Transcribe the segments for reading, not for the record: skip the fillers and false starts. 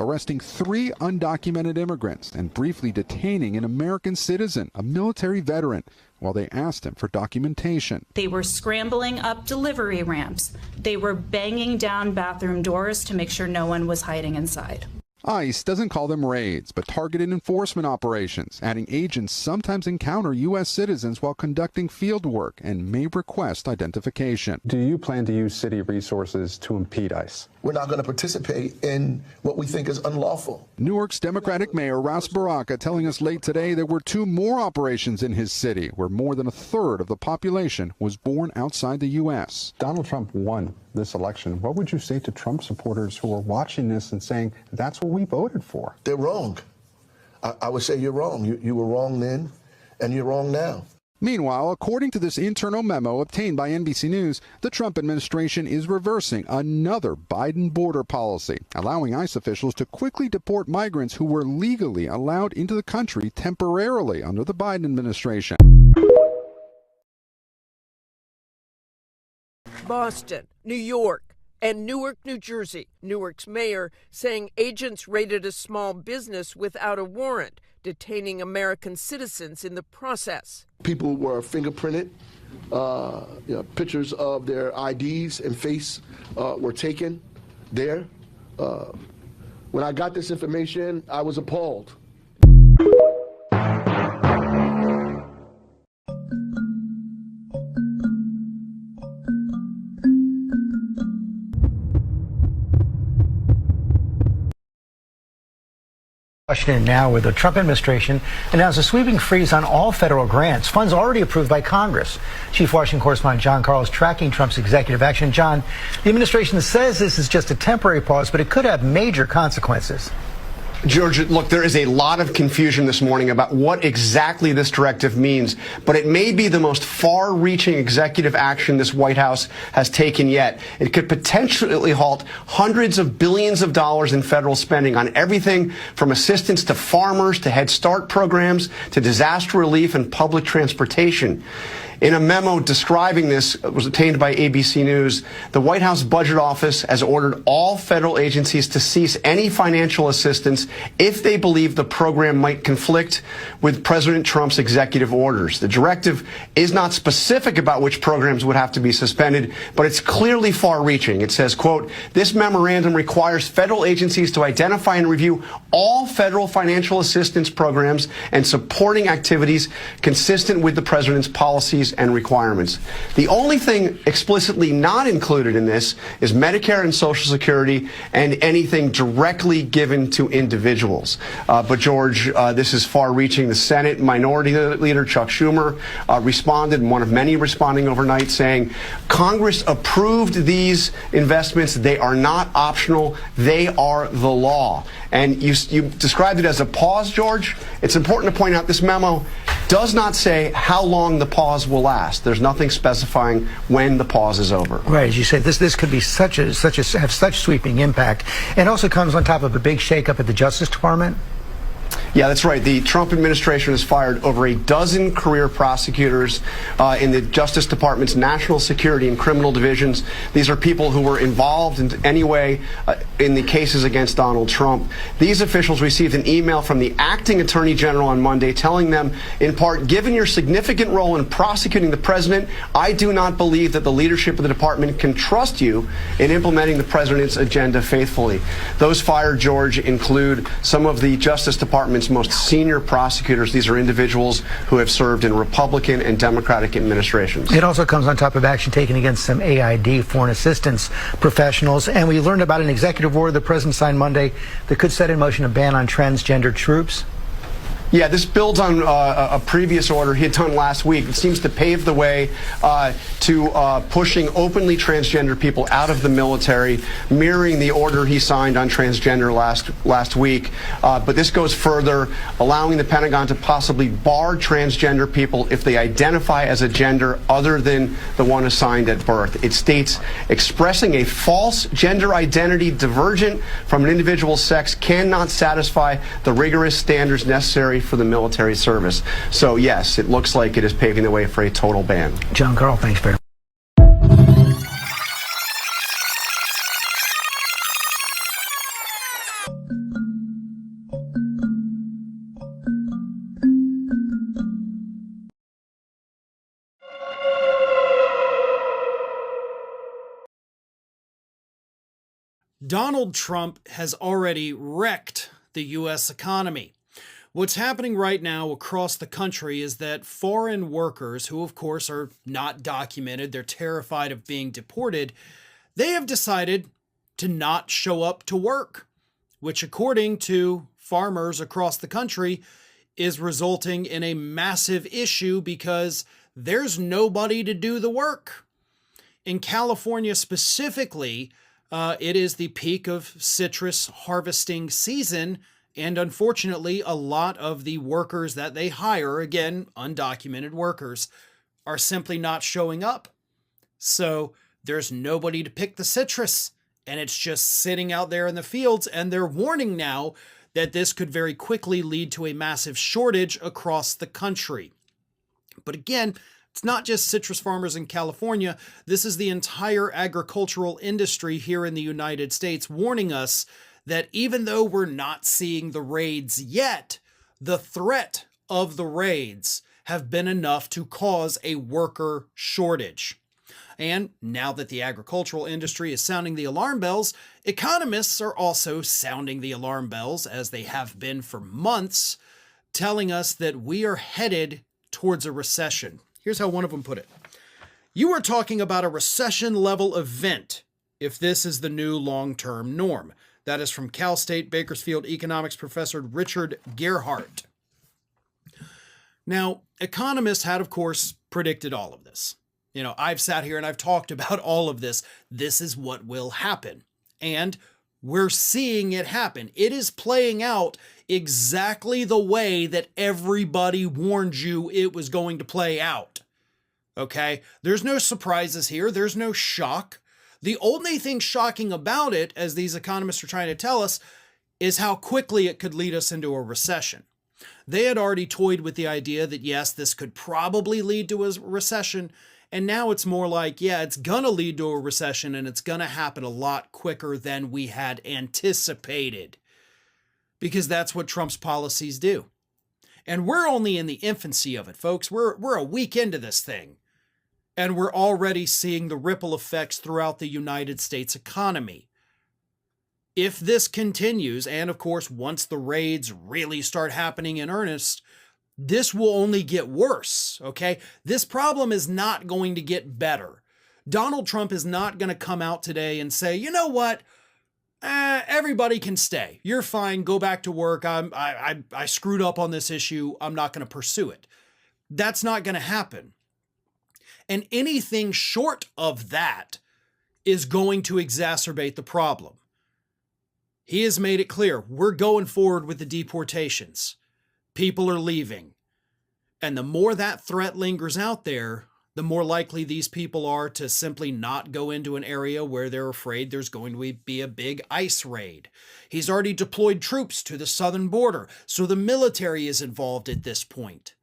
arresting 3 undocumented immigrants and briefly detaining an American citizen, a military veteran, while they asked him for documentation. They were scrambling up delivery ramps. They were banging down bathroom doors to make sure no one was hiding inside. ICE doesn't call them raids, but targeted enforcement operations, adding agents sometimes encounter U.S. citizens while conducting field work and may request identification. Do you plan to use city resources to impede ICE? We're not going to participate in what we think is unlawful. Newark's Democratic Mayor Ras Baraka telling us late today there were 2 more operations in his city where more than a third of the population was born outside the U.S. Donald Trump won this election. What would you say to Trump supporters who are watching this and saying, that's what we voted for? They're wrong. I would say you're wrong. You were wrong then, and you're wrong now. Meanwhile, according to this internal memo obtained by NBC News, the Trump administration is reversing another Biden border policy, allowing ICE officials to quickly deport migrants who were legally allowed into the country temporarily under the Biden administration. Boston, New York, and Newark, New Jersey. Newark's mayor saying agents raided a small business without a warrant, detaining American citizens in the process. People were fingerprinted. Pictures of their IDs and face were taken there. When I got this information, I was appalled. Washington now, where the Trump administration announced a sweeping freeze on all federal grants, funds already approved by Congress. Chief Washington correspondent John Carl is tracking Trump's executive action. John, the administration says this is just a temporary pause, but it could have major consequences. George, look, there is a lot of confusion this morning about what exactly this directive means, but it may be the most far-reaching executive action this White House has taken yet. It could potentially halt hundreds of billions of dollars in federal spending on everything from assistance to farmers to Head Start programs to disaster relief and public transportation. In a memo describing this, was obtained by ABC News, the White House Budget Office has ordered all federal agencies to cease any financial assistance if they believe the program might conflict with President Trump's executive orders. The directive is not specific about which programs would have to be suspended, but it's clearly far-reaching. It says, quote, this memorandum requires federal agencies to identify and review all federal financial assistance programs and supporting activities consistent with the president's policies and requirements. The only thing explicitly not included in this is Medicare and Social Security and anything directly given to individuals. But George, this is far-reaching. The Senate Minority Leader Chuck Schumer responded, one of many responding overnight, saying Congress approved these investments. They are not optional. They are the law. And you described it as a pause, George. It's important to point out this memo does not say how long the pause will last. There's nothing specifying when the pause is over. Right, as you say, this could be have such sweeping impact, and also comes on top of a big shakeup at the Justice Department. Yeah, that's right. The Trump administration has fired over a dozen career prosecutors in the Justice Department's national security and criminal divisions. These are people who were involved in any way in the cases against Donald Trump. These officials received an email from the acting attorney general on Monday telling them, in part, given your significant role in prosecuting the president, I do not believe that the leadership of the department can trust you in implementing the president's agenda faithfully. Those fired, George, include some of the Justice Department's most senior prosecutors. These are individuals who have served in Republican and Democratic administrations. It also comes on top of action taken against some AID, foreign assistance professionals. And we learned about an executive order the president signed Monday that could set in motion a ban on transgender troops. Yeah, this builds on a previous order he had done last week. It seems to pave the way to pushing openly transgender people out of the military, mirroring the order he signed on transgender last week. But this goes further, allowing the Pentagon to possibly bar transgender people if they identify as a gender other than the one assigned at birth. It states expressing a false gender identity divergent from an individual's sex cannot satisfy the rigorous standards necessary for the military service. So yes, it looks like it is paving the way for a total ban. John Carl, thanks very much. Donald Trump has already wrecked the U.S. economy. What's happening right now across the country is that foreign workers, who of course are not documented, they're terrified of being deported, they have decided to not show up to work, which according to farmers across the country is resulting in a massive issue because there's nobody to do the work. In California specifically, it is the peak of citrus harvesting season, and unfortunately, a lot of the workers that they hire, again, undocumented workers, are simply not showing up. So there's nobody to pick the citrus, and it's just sitting out there in the fields, and they're warning now that this could very quickly lead to a massive shortage across the country. But again, it's not just citrus farmers in California. This is the entire agricultural industry here in the United States warning us that even though we're not seeing the raids yet, the threat of the raids have been enough to cause a worker shortage. And now that the agricultural industry is sounding the alarm bells, economists are also sounding the alarm bells, as they have been for months, telling us that we are headed towards a recession. Here's how one of them put it. You are talking about a recession-level event if this is the new long-term norm. That is from Cal State Bakersfield economics professor Richard Gerhardt. Now, economists had, of course, predicted all of this. You know, I've sat here and I've talked about all of this. This is what will happen. And we're seeing it happen. It is playing out exactly the way that everybody warned you it was going to play out. Okay? There's no surprises here. There's no shock. The only thing shocking about it, as these economists are trying to tell us, is how quickly it could lead us into a recession. They had already toyed with the idea that, yes, this could probably lead to a recession. And now it's more like, yeah, it's going to lead to a recession, and it's going to happen a lot quicker than we had anticipated. Because that's what Trump's policies do. And we're only in the infancy of it, folks. We're a week into this thing. And we're already seeing the ripple effects throughout the United States economy. If this continues, and of course, once the raids really start happening in earnest, this will only get worse, okay? This problem is not going to get better. Donald Trump is not going to come out today and say, you know what? Everybody can stay. You're fine. Go back to work. I screwed up on this issue. I'm not going to pursue it. That's not going to happen. And anything short of that is going to exacerbate the problem. He has made it clear, we're going forward with the deportations. People are leaving. And the more that threat lingers out there, the more likely these people are to simply not go into an area where they're afraid there's going to be a big ICE raid. He's already deployed troops to the southern border, so the military is involved at this point.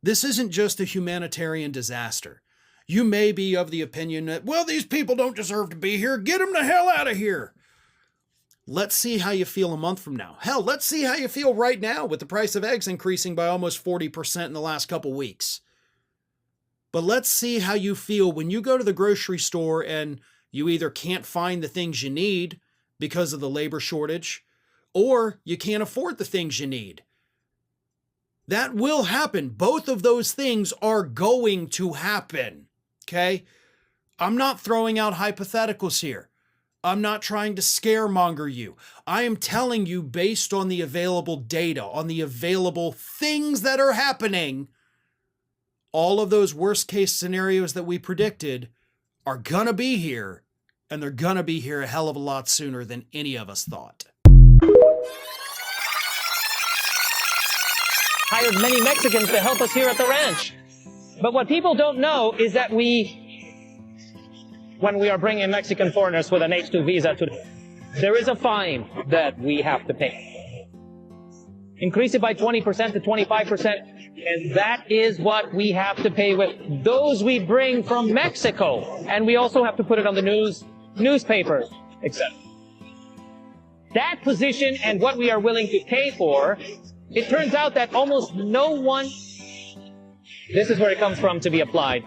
This isn't just a humanitarian disaster. You may be of the opinion that, well, these people don't deserve to be here. Get them the hell out of here. Let's see how you feel a month from now. Hell, let's see how you feel right now with the price of eggs increasing by almost 40% in the last couple weeks. But let's see how you feel when you go to the grocery store and you either can't find the things you need because of the labor shortage, or you can't afford the things you need. That will happen. Both of those things are going to happen. Okay? I'm not throwing out hypotheticals here. I'm not trying to scaremonger you. I am telling you based on the available data, on the available things that are happening, all of those worst case scenarios that we predicted are gonna be here, and they're gonna be here a hell of a lot sooner than any of us thought. Hired many Mexicans to help us here at the ranch. But what people don't know is that when we are bringing Mexican foreigners with an H-2 visa there is a fine that we have to pay. Increase it by 20% to 25%, and that is what we have to pay with those we bring from Mexico. And we also have to put it on the newspapers, etc. That position and what we are willing to pay for, it turns out that almost no one, this is where it comes from to be applied.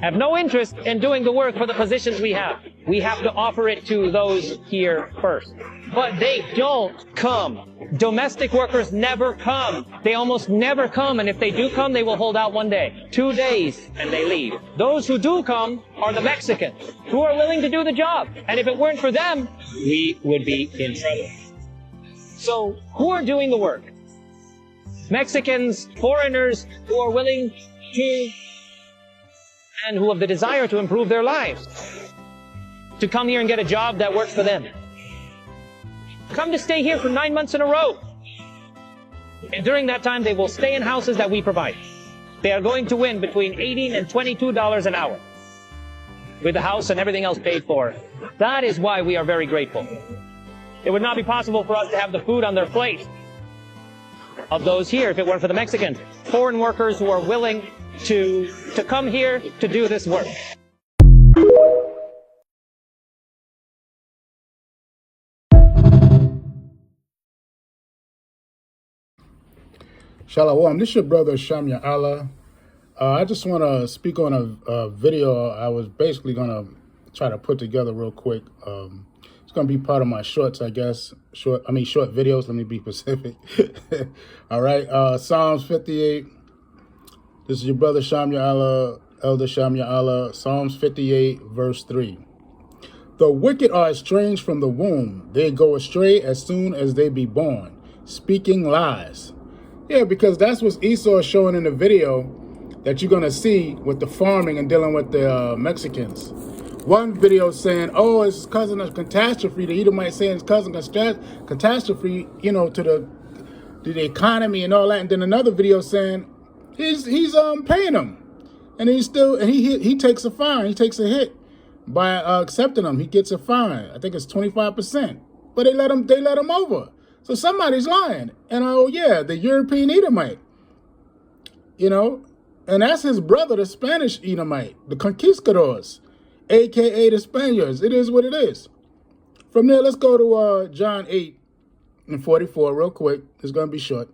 have no interest in doing the work for the positions we have. We have to offer it to those here first. But they don't come. Domestic workers never come. They almost never come, and if they do come, they will hold out 1 day, 2 days, and they leave. Those who do come are the Mexicans, who are willing to do the job. And if it weren't for them, we would be in trouble. So, who are doing the work? Mexicans, foreigners who are willing to and who have the desire to improve their lives, to come here and get a job that works for them. Come to stay here for 9 months in a row. And during that time, they will stay in houses that we provide. They are going to win between $18 and $22 an hour with the house and everything else paid for. That is why we are very grateful. It would not be possible for us to have the food on their plate of those here if it weren't for the Mexicans, foreign workers who are willing to come here to do this work. Shalom, this is your brother Shamya Allah. I just want to speak on a video I was basically going to try to put together real quick. It's going to be part of my shorts, I guess. Short videos, let me be specific. All right, Psalms 58. This is your brother Shamya Allah, Elder Shamya Allah. Psalms 58, verse 3. The wicked are estranged from the womb. They go astray as soon as they be born, speaking lies. Yeah, because that's what Esau is showing in the video that you're going to see with the farming and dealing with the Mexicans. One video saying, oh, it's cousin of catastrophe. The Edomite saying it's cousin catastrophe, you know, to the economy and all that. And then another video saying he's paying them. And he takes a fine. He takes a hit by accepting them. He gets a fine. I think it's 25%. But they let him over. So somebody's lying. And oh yeah, the European Edomite. You know, and that's his brother, the Spanish Edomite, the conquistadors, aka the Spaniards. It is what it is. From there, let's go to John 8 and 44 real quick. It's going to be short.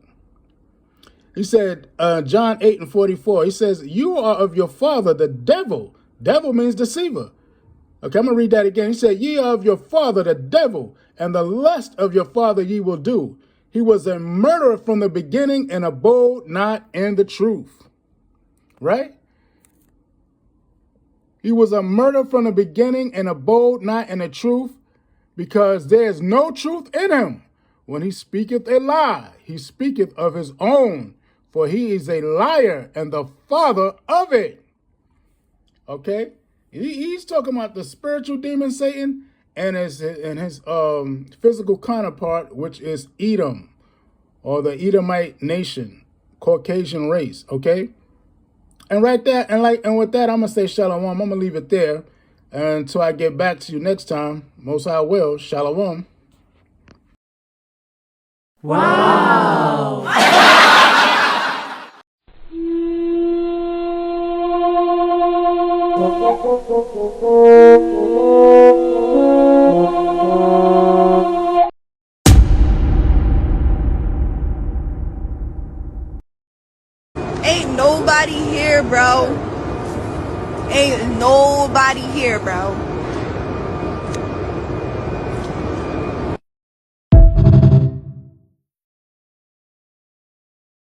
He said, John 8 and 44, he says, you are of your father, the devil. Devil means deceiver. Okay, I'm going to read that again. He said, ye are of your father, the devil, and the lust of your father ye will do. He was a murderer from the beginning and abode not in the truth. Right? He was a murderer from the beginning and abode not in the truth, because there is no truth in him. When he speaketh a lie, he speaketh of his own, for he is a liar and the father of it. Okay? He's talking about the spiritual demon Satan and his physical counterpart, which is Edom, or the Edomite nation, Caucasian race. Okay, and right there, and with that, I'm gonna say shalom. I'm gonna leave it there until I get back to you next time. Most High will. Shalom. Wow. Ain't nobody here, bro. Ain't nobody here, bro.